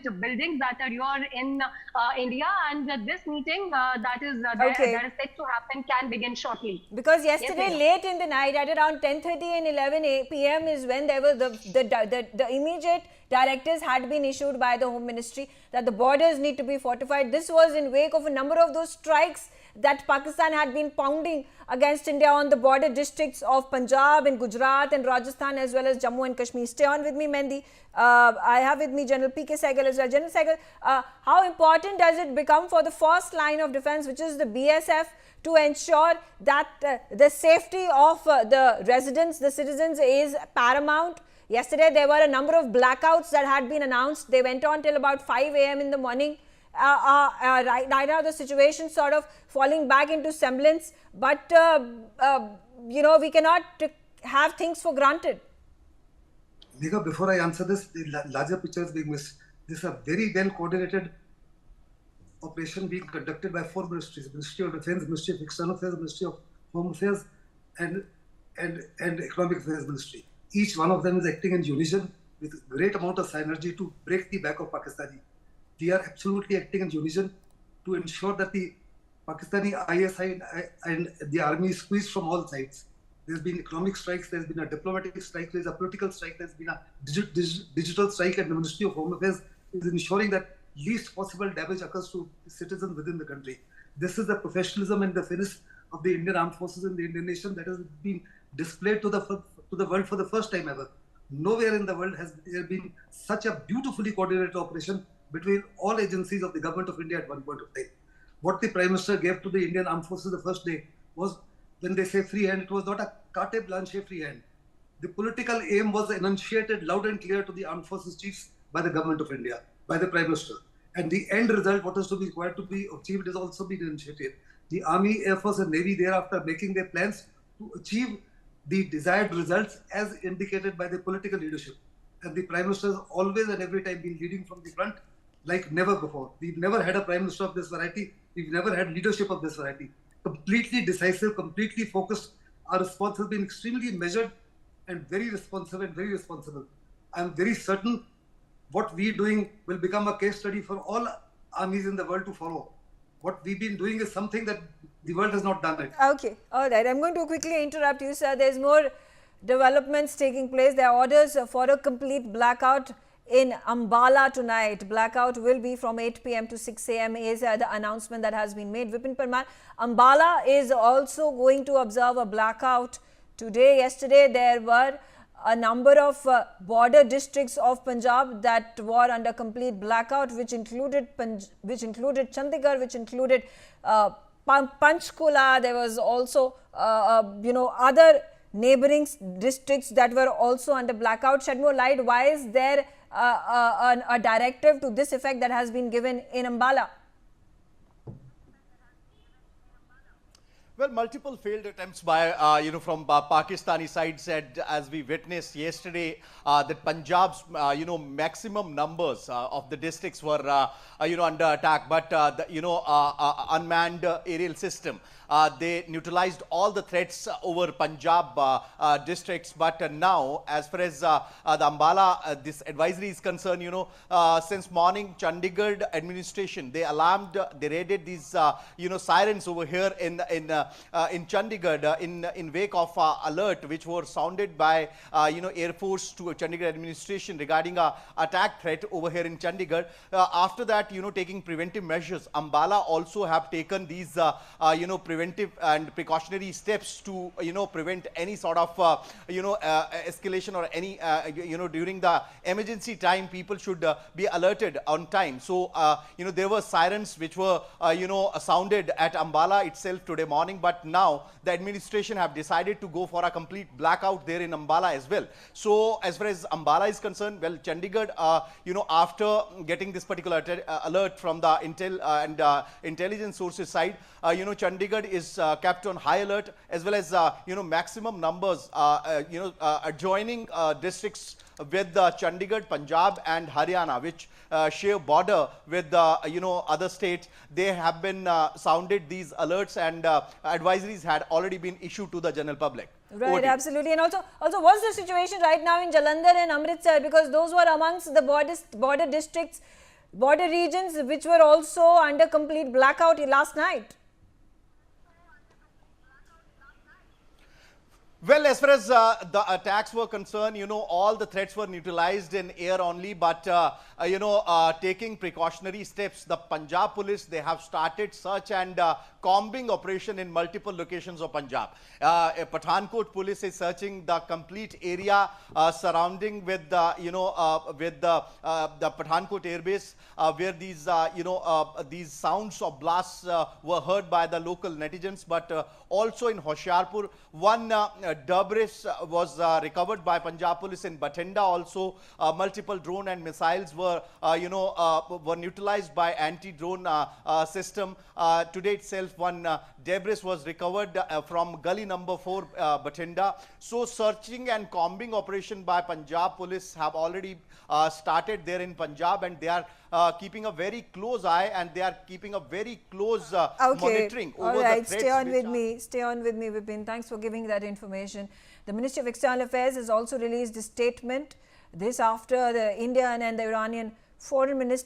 buildings that are here in India, and this meeting Okay. that is set to happen can begin shortly. Because Yes, yesterday Neha. late in the night at around 10:30 and 11 p.m. is when there was the immediate directives had been issued by the Home Ministry that the borders need to be fortified. This was in wake of a number of those strikes that Pakistan had been pounding against India on the border districts of Punjab and Gujarat and Rajasthan as well as Jammu and Kashmir. Stay on with me, Mendi. I have with me General P.K. Sehgal as well. General Sehgal, how important does it become for the first line of defense, which is the BSF, to ensure that the safety of the residents, the citizens, is paramount? Yesterday, there were a number of blackouts that had been announced. They went on till about 5 a.m. in the morning. Right now, the situation sort of falling back into semblance. But, we cannot have things for granted. Megha, before I answer this, the larger picture is being missed. This is a very well coordinated operation being conducted by 4 ministries: Ministry of Defense, Ministry of External Affairs, Ministry of Home Affairs, and Economic Affairs Ministry. Each one of them is acting in unison with great amount of synergy to break the back of Pakistani. We are absolutely acting in unison to ensure that the Pakistani ISI and the army is squeezed from all sides. There's been economic strikes, there's been a diplomatic strike, there's a political strike, there's been a digital strike, and the Ministry of Home Affairs is ensuring that least possible damage occurs to citizens within the country. This is the professionalism and the fitness of the Indian Armed Forces and the Indian nation that has been displayed to the world for the first time ever. Nowhere in the world has there been such a beautifully coordinated operation between all agencies of the government of India at one point of time. What the Prime Minister gave to the Indian Armed Forces the first day was, when they say free hand, it was not a carte blanche free hand. The political aim was enunciated loud and clear to the Armed Forces chiefs by the government of India, by the Prime Minister. And the end result, what is to be required to be achieved, is also been initiated. The Army, Air Force and Navy thereafter making their plans to achieve the desired results as indicated by the political leadership. And the Prime Minister has always and every time been leading from the front like never before. We've never had a Prime Minister of this variety. We've never had leadership of this variety. Completely decisive, completely focused. Our response has been extremely measured and very responsive and very responsible. I'm very certain what we're doing will become a case study for all armies in the world to follow. What we've been doing is something that the world has not done it. Okay, all right. I'm going to quickly interrupt you, sir. There's more developments taking place. There are orders for a complete blackout in Ambala tonight. Blackout will be from 8 p.m. to 6 a.m. is the announcement that has been made. Vipin Parmar, Ambala is also going to observe a blackout today. Yesterday, there were a number of border districts of Punjab that were under complete blackout, which included Chandigarh, which included Panchkula. There was also other neighboring districts that were also under blackout. Shed more light. Why is there a directive to this effect that has been given in Ambala? Well, multiple failed attempts by, from Pakistani side said, as we witnessed yesterday, that Punjab's, maximum numbers of the districts were, under attack. But, unmanned aerial system, they neutralized all the threats over Punjab districts. But now, as far as the Ambala, this advisory is concerned, since morning, Chandigarh administration, they alarmed, they raided these, sirens over here in Chandigarh in wake of alert which were sounded by Air Force to Chandigarh administration regarding a attack threat over here in Chandigarh. After that, taking preventive measures, Ambala also have taken these preventive and precautionary steps to prevent any sort of escalation or any during the emergency time. People should be alerted on time. So there were sirens which were sounded at Ambala itself today morning. But now the administration have decided to go for a complete blackout there in Ambala as well. So as far as Ambala is concerned, well, Chandigarh, after getting this particular alert from the intel and intelligence sources side, Chandigarh is kept on high alert, as well as maximum numbers adjoining districts with Chandigarh, Punjab and Haryana, which share border with other states. They have been sounded these alerts, and advisories had already been issued to the general public. Right, absolutely. And also what's the situation right now in Jalandhar and Amritsar, because those were amongst the border districts border regions which were also under complete blackout last night. Well, as far as the attacks were concerned, all the threats were neutralized in air only, but, taking precautionary steps, the Punjab police, they have started search and combing operation in multiple locations of Punjab. Pathankot police is searching the complete area surrounding with the Pathankot airbase, where these sounds of blasts were heard by the local netizens, but also in Hoshiarpur, one debris was recovered by Punjab police. In Bathinda also, multiple drone and missiles were neutralized by anti-drone system. Today itself, one debris was recovered from gully number 4, Bathinda. So searching and combing operation by Punjab police have already started there in Punjab, and they are keeping a very close eye, and they are keeping a very close monitoring over all right, the threats. stay on with me, Vipin. Thanks for giving that information. The Ministry of External Affairs has also released a statement, this after the Indian and the Iranian foreign minister